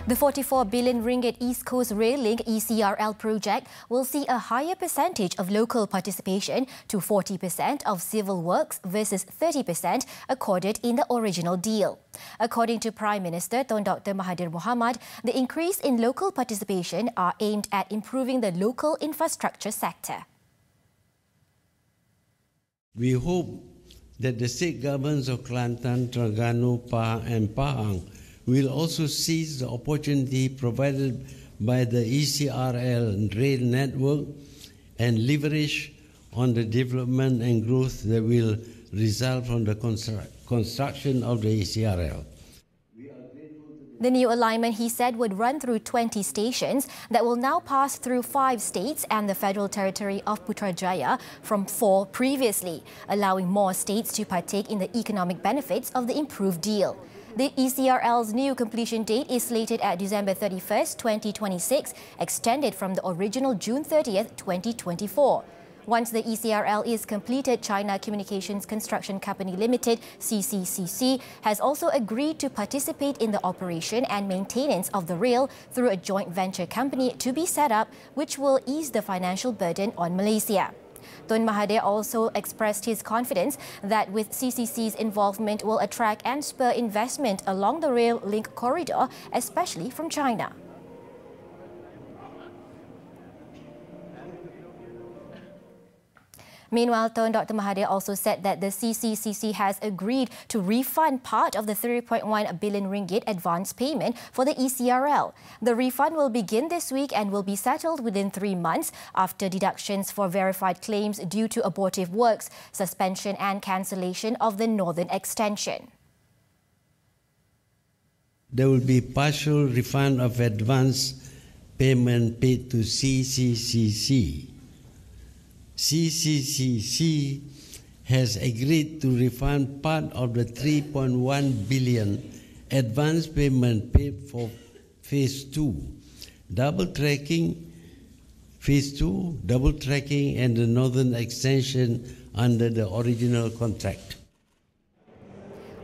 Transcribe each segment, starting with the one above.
The 44 billion ringgit East Coast Rail Link ECRL project will see a higher percentage of local participation to 40% of civil works versus 30% accorded in the original deal. According to Prime Minister Tun Dr. Mahathir Mohamad, the increase in local participation are aimed at improving the local infrastructure sector. We hope that the state governments of Kelantan, Terengganu, and Pahang will also seize the opportunity provided by the ECRL rail network and leverage on the development and growth that will result from the construction of the ECRL. The new alignment, he said, would run through 20 stations that will now pass through 5 states and the Federal Territory of Putrajaya from 4 previously, allowing more states to partake in the economic benefits of the improved deal. The ECRL's new completion date is slated at December 31st, 2026, extended from the original June 30th, 2024. Once the ECRL is completed, China Communications Construction Company Limited, CCCC, has also agreed to participate in the operation and maintenance of the rail through a joint venture company to be set up, which will ease the financial burden on Malaysia. Tun Mahathir also expressed his confidence that with CCC's involvement will attract and spur investment along the rail link corridor, especially from China. Meanwhile, Tun Dr. Mahathir also said that the CCCC has agreed to refund part of the 3.1 billion ringgit advance payment for the ECRL. The refund will begin this week and will be settled within 3 months after deductions for verified claims due to abortive works, suspension and cancellation of the northern extension. There will be partial refund of advance payment paid to CCCC. CCCC has agreed to refund part of the 3.1 billion advance payment paid for Phase 2, double-tracking Phase 2, double-tracking and the northern extension under the original contract.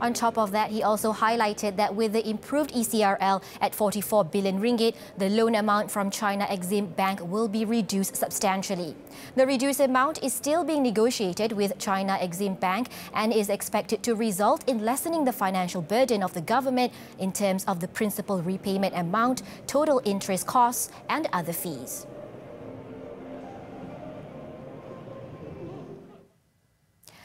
On top of that, he also highlighted that with the improved ECRL at 44 billion ringgit, the loan amount from China Exim Bank will be reduced substantially. The reduced amount is still being negotiated with China Exim Bank and is expected to result in lessening the financial burden of the government in terms of the principal repayment amount, total interest costs and other fees.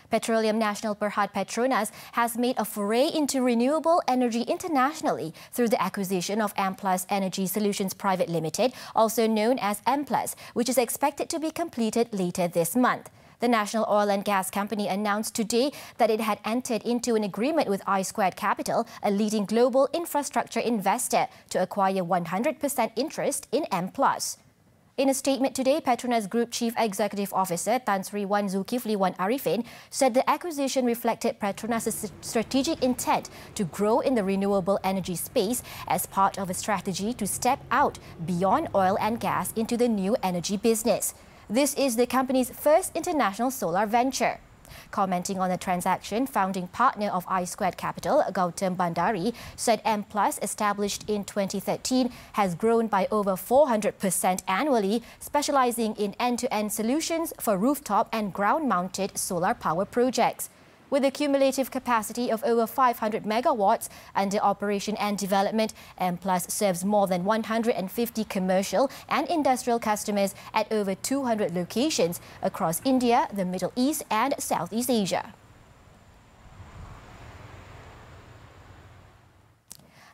Petroleum National Berhad Petronas has made a foray into renewable energy internationally through the acquisition of Amplus Energy Solutions Private Limited, also known as Amplus, which is expected to be completed later this month. The National Oil and Gas Company announced today that it had entered into an agreement with I Squared Capital, a leading global infrastructure investor, to acquire 100% interest in Amplus. In a statement today, Petronas Group Chief Executive Officer Tan Sri Wan Zulkifli Wan Arifin said the acquisition reflected Petronas' strategic intent to grow in the renewable energy space as part of a strategy to step out beyond oil and gas into the new energy business. This is the company's first international solar venture. Commenting on the transaction, founding partner of I Squared Capital, Gautam Bandari, said Amplus, established in 2013, has grown by over 400% annually, specializing in end-to-end solutions for rooftop and ground-mounted solar power projects. With a cumulative capacity of over 500 megawatts under operation and development, Amplus serves more than 150 commercial and industrial customers at over 200 locations across India, the Middle East and Southeast Asia.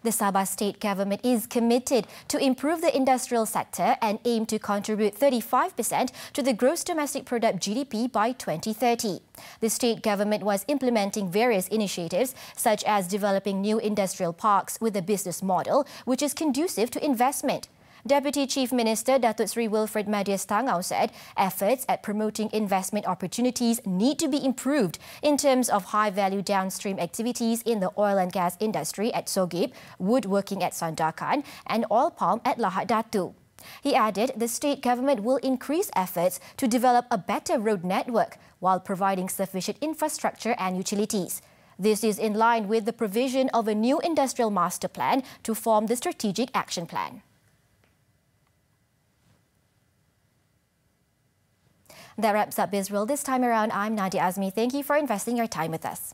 The Sabah state government is committed to improve the industrial sector and aim to contribute 35% to the gross domestic product GDP by 2030. The state government was implementing various initiatives such as developing new industrial parks with a business model which is conducive to investment. Deputy Chief Minister Datuk Sri Wilfred Madias Tangau said efforts at promoting investment opportunities need to be improved in terms of high-value downstream activities in the oil and gas industry at Sogip, woodworking at Sandakan and oil palm at Lahad Datu. He added the state government will increase efforts to develop a better road network while providing sufficient infrastructure and utilities. This is in line with the provision of a new industrial master plan to form the strategic action plan. That wraps up Bizworld this time around. I'm Nadia Azmi. Thank you for investing your time with us.